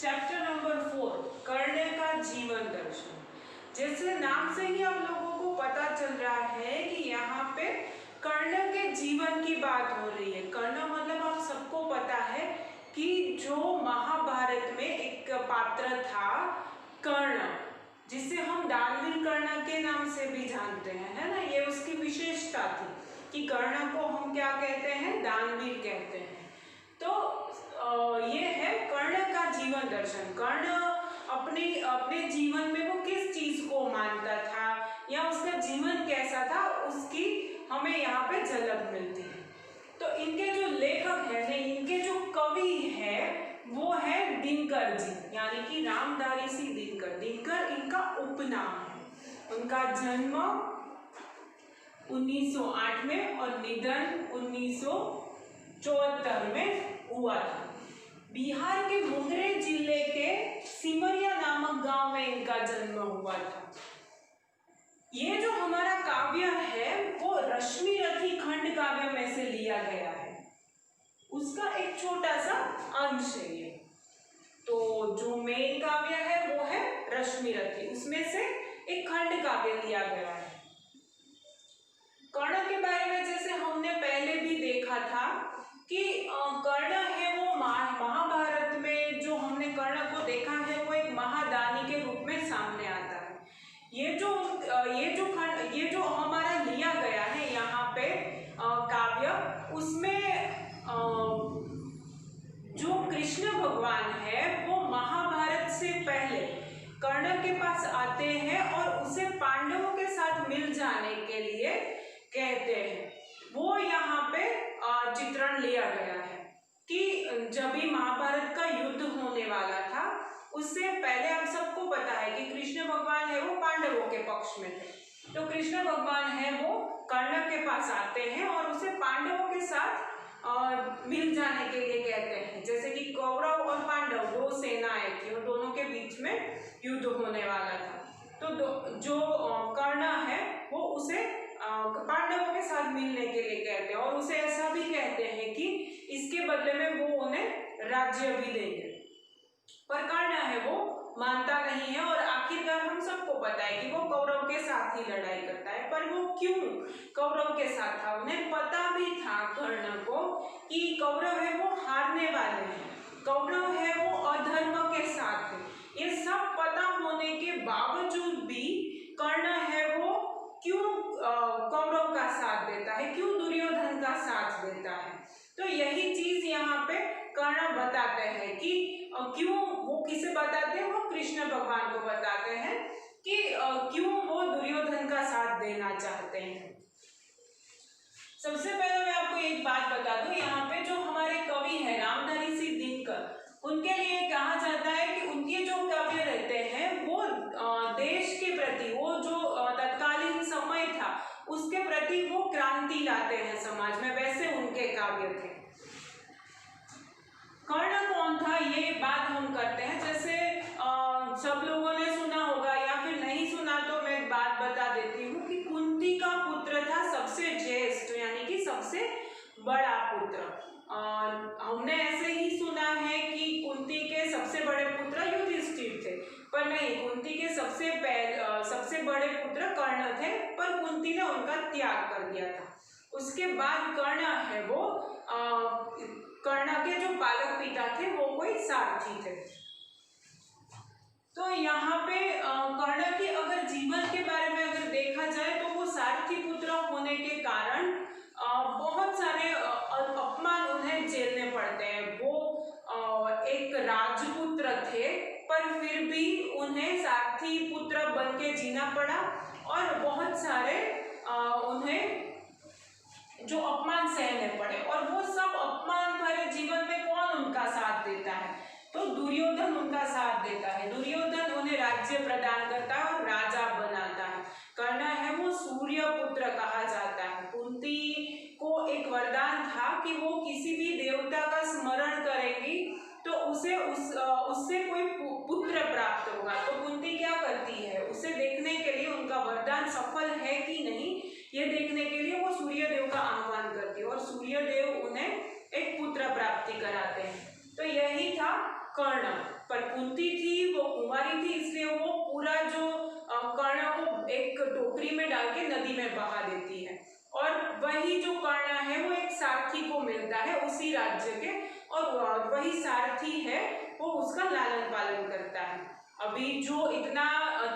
Chapter number 4 कर्ण का जीवन दर्शन। जैसे नाम से ही आप लोगों को पता चल रहा है कि यहाँ पे कर्ण के जीवन की बात हो रही है। कर्ण मतलब आप सबको पता है कि जो महाभारत में एक पात्र था कर्ण, जिसे हम दानवीर कर्ण के नाम से भी जानते हैं, है ना। ये उसकी विशेषता थी कि कर्ण को हम क्या कहते हैं, दानवीर कहते हैं। तो ये है कर्ण का जीवन दर्शन। कर्ण अपने जीवन में वो किस चीज को मानता था या उसका जीवन कैसा था, उसकी हमें यहाँ पे झलक मिलती है। तो इनके जो लेखक है, इनके जो कवि है वो है दिनकर जी, यानी कि रामधारी सिंह दिनकर। दिनकर इनका उपनाम है। उनका जन्म 1908 में और निधन 1974 में हुआ था। बिहार के मुंगेर जिले के सिमरिया नामक गांव में इनका जन्म हुआ था। ये जो हमारा काव्य है वो रश्मि रथी खंड काव्य में से लिया गया है, उसका एक छोटा सा अंश है ये। तो जो मेन काव्य है वो है रश्मि रथी, उसमें से एक खंड काव्य लिया गया है। कर्ण के बारे में जैसे हमने पहले भी देखा था कि कर्ण है वो महाभारत में जो हमने कर्ण को देखा है वो एक महादानी के रूप में सामने आता है। ये जो हमारा लिया गया है यहाँ पे काव्य, उसमें जो कृष्ण भगवान है वो महाभारत से पहले कर्ण के पास आते हैं और उसे पांडवों के साथ मिल जाने के लिए कहते हैं। वो यहाँ पे चित्रण लिया गया है कि जब भी महाभारत का युद्ध होने वाला था उससे पहले आप सबको पता है कि कृष्ण भगवान है वो पांडवों के पक्ष में थे। तो कृष्ण भगवान है वो कर्ण के पास आते हैं और उसे पांडवों के साथ मिल जाने के लिए कहते हैं। जैसे कि कौरव और पांडव दो सेनाएं थी और दोनों के बीच में युद्ध होने वाला था। तो जो कर्ण है वो उसे पांडवों के साथ मिलने के लिए कहते हैं और उसे ऐसा भी कहते हैं कि इसके बदले में वो उन्हें राज्य भी देंगे। पर कर्ण है वो मानता नहीं है और आखिरकार हम सबको पता है कि वो कौरव के साथ ही लड़ाई करता है। पर वो क्यों कौरव के साथ था, उन्हें पता भी था कर्ण को कि कौरव है वो हारने वाले हैं, कौरव है वो अधर्म के साथ है। ये सब पता होने के बावजूद भी कर्ण है वो क्यों कौरव का साथ देता है, क्यों दुर्योधन का साथ देता है। तो यही चीज यहाँ पे कर्ण बताते हैं कि क्यों वो किसे बताते हैं, वो कृष्ण भगवान को बताते हैं कि क्यों वो दुर्योधन का साथ देना चाहते हैं। सबसे पहले मैं आपको एक बात बता दूं, यहाँ पे जो हमारे कवि है रामधारी सिंह दिनकर, उनके लिए कहा जाता है कि उनके जो काव्य रहते हैं वो देश के प्रति, वो जो तत्कालीन समय था उसके प्रति वो क्रांति लाते हैं समाज में, वैसे उनके काव्य थे। कर्ण कौन था ये बात हम करते हैं। जैसे सब लोगों ने सुना होगा या फिर नहीं सुना तो मैं एक बात बता देती हूँ कि कुंती का पुत्र था सबसे ज्येष्ठ, यानी कि सबसे बड़ा पुत्र। हमने ऐसे ही सुना है कि कुंती के सबसे बड़े पुत्र युधिष्ठिर थे, पर नहीं, कुंती के सबसे बड़े पुत्र कर्ण थे, पर कुंती ने उनका त्याग कर दिया था। उसके बाद कर्ण है वो कर्ण के जो पालक पिता थे वो कोई सारथी थे। तो यहाँ पे कर्ण के अगर जीवन के बारे में अगर देखा जाए तो वो सारथी पुत्र होने के कारण बहुत सारे अपमान उन्हें झेलने पड़ते हैं। वो एक राजपुत्र थे पर फिर भी उन्हें सारथी पुत्र बन के जीना पड़ा और बहुत सारे उन्हें जो अपमान सहने पड़े। और वो सब अपमान भरे जीवन में कौन उनका साथ देता है, तो दुर्योधन उनका साथ देता है। दुर्योधन उन्हें राज्य प्रदान करता है और राजा बनाता है। कर्ण है वो सूर्य पुत्र कहा जाता है। कुंती को एक वरदान था कि वो किसी भी देवता का स्मरण करेंगी तो उससे कोई पुत्र प्राप्त होगा। तो कुंती क्या करती है, उसे देखने के लिए, उनका वरदान सफल है कि नहीं ये देखने के लिए वो सूर्यदेव का आह्वान करती है और सूर्यदेव उन्हें एक पुत्र प्राप्ति कराते हैं। तो यही था कर्ण, पर कुंती थी वो कुंवारी थी, इसलिए वो पूरा जो कर्ण को एक टोकरी में डाल के नदी में बहा देती है। और वही जो कर्ण है वो एक सारथी को मिलता है उसी राज्य के, और वही सारथी है वो उसका लालन पालन करता है। अभी जो इतना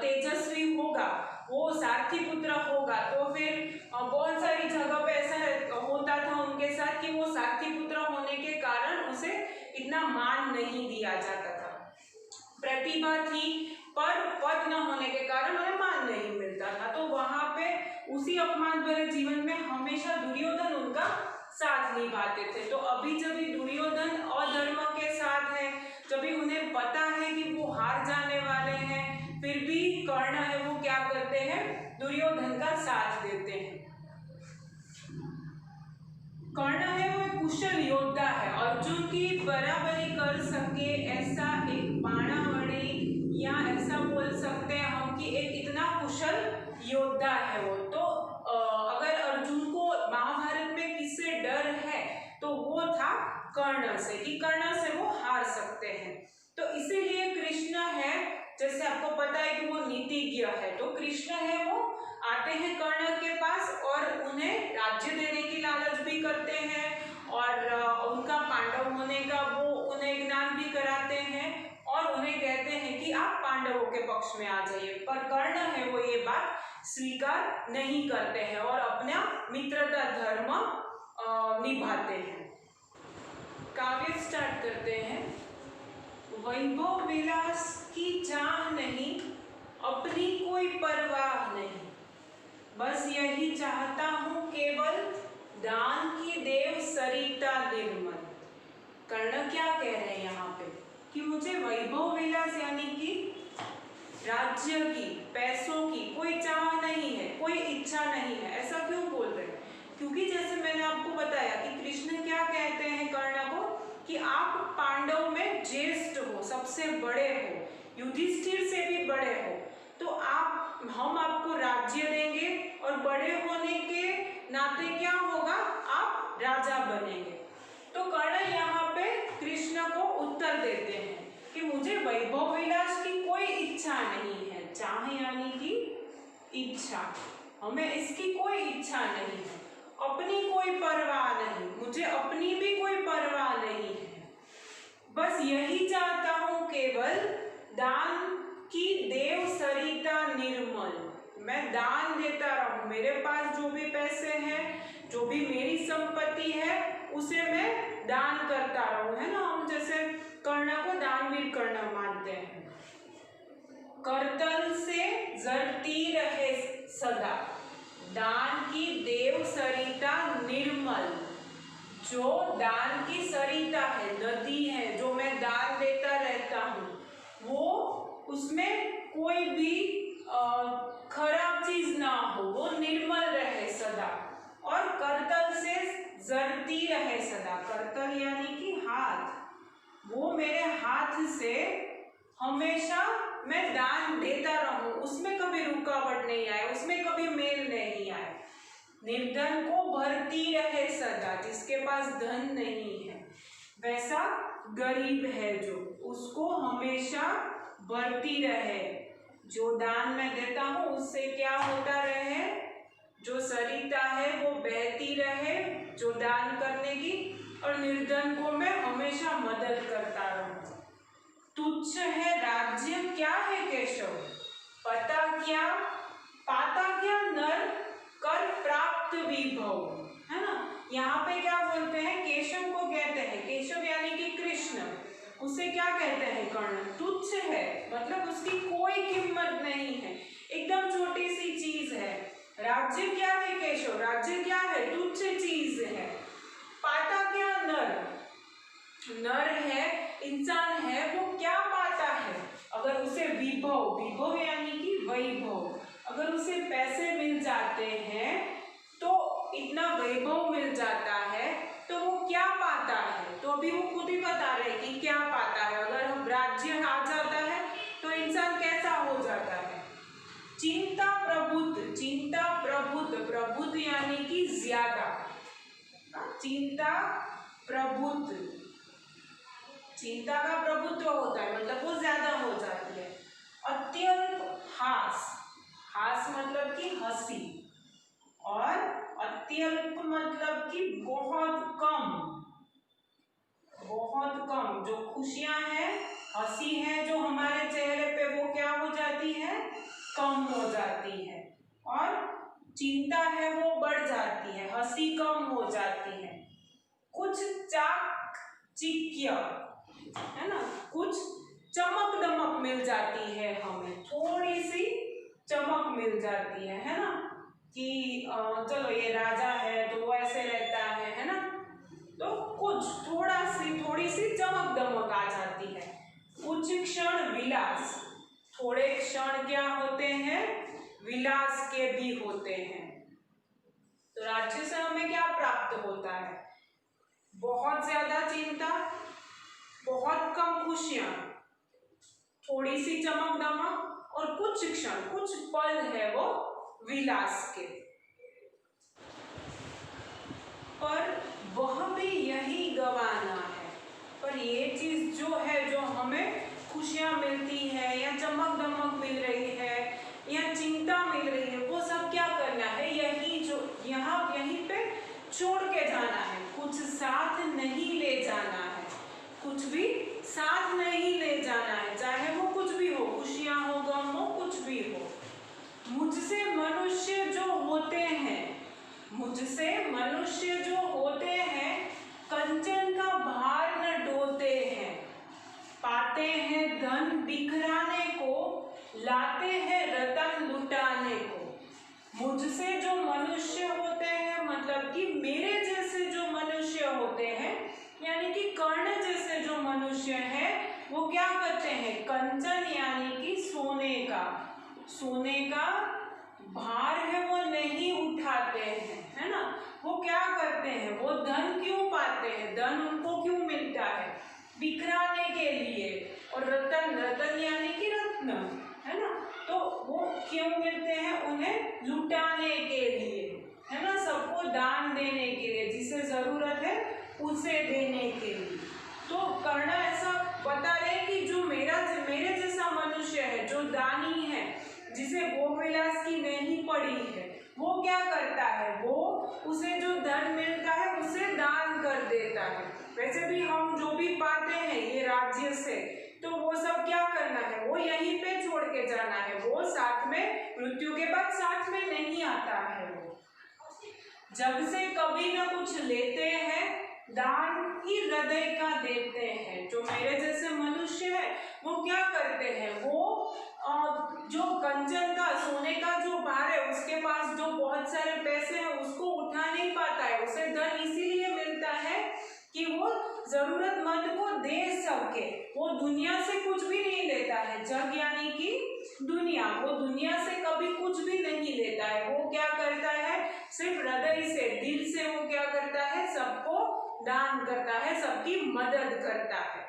तेजस्वी होगा वो सारथी पुत्र होगा, तो फिर बहुत सारी जगह पे ऐसा होता था उनके साथ कि वो सारथी पुत्र होने के कारण उसे इतना मान नहीं दिया जाता था। प्रतिभा थी पर पद न होने के कारण उन्हें मान नहीं मिलता था, तो वहां पे उसी अपमान भरे जीवन में हमेशा दुर्योधन उनका साथ निभाते थे। तो अभी जब दुर्योधन अधर्म के साथ है, जब उन्हें पता है कि वो हार जाने वाले हैं, फिर भी कर्ण है वो क्या करते हैं, दुर्योधन का साथ देते हैं। कर्ण है वो एक कुशल योद्धा है, अर्जुन की बराबरी कर सके ऐसा एक बाणावड़ी, या ऐसा बोल सकते हैं हम कि एक इतना कुशल योद्धा है वो। तो अगर अर्जुन को महाभारत में किससे डर है तो वो था कर्ण से, कि कर्ण से वो हार सकते हैं। तो इसीलिए कृष्ण है, जैसे आपको पता है कि वो नीतिज्ञ है, तो कृष्ण है वो आते हैं कर्ण के पास और उन्हें राज्य देने की लालच भी करते हैं, और उनका पांडव होने का वो उन्हें ज्ञान भी कराते हैं, और उन्हें कहते हैं कि आप पांडवों के पक्ष में आ जाइए। पर कर्ण है वो ये बात स्वीकार नहीं करते हैं और अपना मित्रता धर्म निभाते हैं। काव्य स्टार्ट करते हैं। वैभव विलास की चाह नहीं, अपनी कोई परवाह नहीं, बस यही चाहता हूँ केवल दान की देव सरिता निर्मल। कर्ण क्या कह रहे हैं यहाँ पे कि मुझे वैभव विलास यानी कि राज्य की, पैसों की कोई चाह नहीं है, कोई इच्छा नहीं है। ऐसा क्यों बोल रहे हैं? क्योंकि जैसे मैंने आपको बताया कि कृष्ण क्या कहते हैं कर्ण को कि आप पांडव में ज्येष्ठ हो, सबसे बड़े हो, युधिष्ठिर से भी बड़े हो, तो हम आपको राज्य देंगे और बड़े होने के नाते क्या होगा, आप राजा बनेंगे। तो कर्ण यहाँ पे कृष्ण को उत्तर देते हैं कि मुझे वैभव विलास की कोई इच्छा नहीं है। चाह यानी कि इच्छा, हमें इसकी कोई इच्छा नहीं है, अपनी कोई परवाह नहीं, मुझे अपनी भी कोई परवाह नहीं है, बस यही चाहता हूँ केवल दान की देव सरिता निर्मल, मैं दान देता रहूं, मेरे पास जो भी पैसे हैं, जो भी मेरी संपत्ति है उसे मैं दान करता रहूं, है ना। हम जैसे कर्ण को दानवीर कर्ण मानते हैं। करतल से जरती रहे सदा, दान की देव सरिता निर्मल, जो दान की सरिता है, नदी है, जो मैं दान देता रहता हूँ, वो उसमें कोई भी खराब चीज ना हो, वो निर्मल रहे सदा। और करतल से जरती रहे सदा, करतल यानी कि हाथ, वो मेरे हाथ से हमेशा मैं दान देता रहूं, उसमें कभी रुकावट नहीं आए, उसमें कभी मेल नहीं आए। निर्धन को भरती रहे सदा, जिसके पास धन नहीं है वैसा गरीब है जो, उसको हमेशा भरती रहे, जो दान मैं देता हूँ उससे क्या होता रहे, जो सरिता है वो बहती रहे, जो दान करने की, और निर्धन को मैं हमेशा मदद करता रहूं। तुच्छ है राज्य क्या है केशव, पता क्या पाता क्या नर, कर प्राप्त विभव, है ना। यहाँ पे क्या बोलते हैं, केशव को कहते हैं, केशव यानी कि कृष्ण, उसे क्या कहते हैं कर्ण, तुच्छ है, मतलब उसकी कोई कीमत नहीं है, एकदम छोटी सी चीज है। राज्य क्या है केशव, राज्य क्या है, तुच्छ चीज है। पाता क्या नर, नर है, इंसान है, वो क्या पाता है, अगर उसे विभव, विभव यानी कि वैभव, अगर उसे पैसे मिल जाते हैं, तो इतना वैभव मिल जाता है, तो वो क्या पाता है, तो अभी वो खुद ही बता रहे कि क्या पाता है। अगर हम राज्य आ जाता है तो इंसान कैसा हो जाता है, चिंता प्रबुद्ध, चिंता प्रबुद्ध, प्रबुद्ध यानी कि ज्यादा, चिंता प्रबुद्ध, चिंता का प्रभुत्व होता है, मतलब वो ज्यादा हो जाती है। अत्यल्प हास, हास मतलब कि हंसी, और अत्यल्प मतलब कि बहुत कम, बहुत कम। जो खुशियां हैं, हंसी है जो हमारे चेहरे पे, वो क्या हो जाती है, कम हो जाती है। और चिंता है वो बढ़ जाती है, हंसी कम हो जाती है। कुछ चाकचिक्य है ना, कुछ चमक दमक मिल जाती है हमें, थोड़ी सी चमक मिल जाती है ना, कि चलो ये राजा है तो वो ऐसे रहता है ना, तो कुछ थोड़ी सी चमक दमक आ जाती है। कुछ क्षण विलास, थोड़े क्षण क्या होते हैं, विलास के भी होते हैं। तो राज्य से हमें क्या प्राप्त होता है, बहुत ज्यादा चिंता, बहुत कम खुशियां, थोड़ी सी चमक दमक, और कुछ क्षण, कुछ पल है वो विलास के। पर वह भी यही गवाना है। पर ये चीज जो है, जो हमें खुशियां मिलती है या चमक दमक मिल रही है या चिंता मिल रही है, वो सब क्या करना है, यही जो यहाँ यहीं पे छोड़ के जाना है, कुछ साथ नहीं ले जाना है, कुछ भी साथ नहीं ले जाना है, चाहे वो कुछ भी हो, खुशियां हो, गम हो, कुछ भी हो। मुझसे मनुष्य जो होते हैं, मुझसे मनुष्य जो होते हैं, कंचन का भार न ढोते हैं, पाते हैं धन बिखराने को, लाते हैं रतन लुटाने को। मुझसे जो मनुष्य होते हैं, मतलब कि मेरे जैसे जो मनुष्य होते हैं, यानी कि कर्ण जैसे जो मनुष्य हैं, वो क्या करते हैं, कंचन यानी कि सोने का भार है वो नहीं उठाते हैं, है ना। वो क्या करते हैं, वो धन क्यों पाते हैं, धन उनको क्यों मिलता है, बिखराने के लिए, और रतन, रतन यानी कि रत्न, है ना, तो वो क्यों मिलते हैं, उन्हें लुटाने के लिए, है ना, सबको दान देने के लिए, जिसे जरूरत है उसे देने के लिए। तो कर्ण ऐसा बता रहे कि जो मेरे जैसा मनुष्य है, जो दानी है, जिसे भोग विलास की नहीं पड़ी है, वो क्या करता है, वो उसे जो धन मिलता है उसे दान कर देता है। वैसे भी हम जो भी पाते हैं ये राज्य से, तो वो सब क्या करना है, वो यहीं पे छोड़ के जाना है, वो साथ में, मृत्यु के बाद साथ में नहीं आता है। वो जब से कभी न कुछ लेते हैं, दान ही हृदय का देते हैं। जो मेरे जैसे मनुष्य है, वो क्या करते हैं, वो जो कंचन का, सोने का जो भार है, उसके पास जो बहुत सारे पैसे हैं, उसको उठा नहीं पाता है। उसे धन इसीलिए मिलता है कि वो जरूरतमंद को दे सके। वो दुनिया से कुछ भी नहीं लेता है, जग यानी कि दुनिया, वो दुनिया से कभी कुछ भी नहीं लेता है। वो क्या करता है, सिर्फ हृदय से, दिल से वो क्या करता है, सबको दान करता है, सबकी मदद करता है।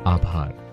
आभार।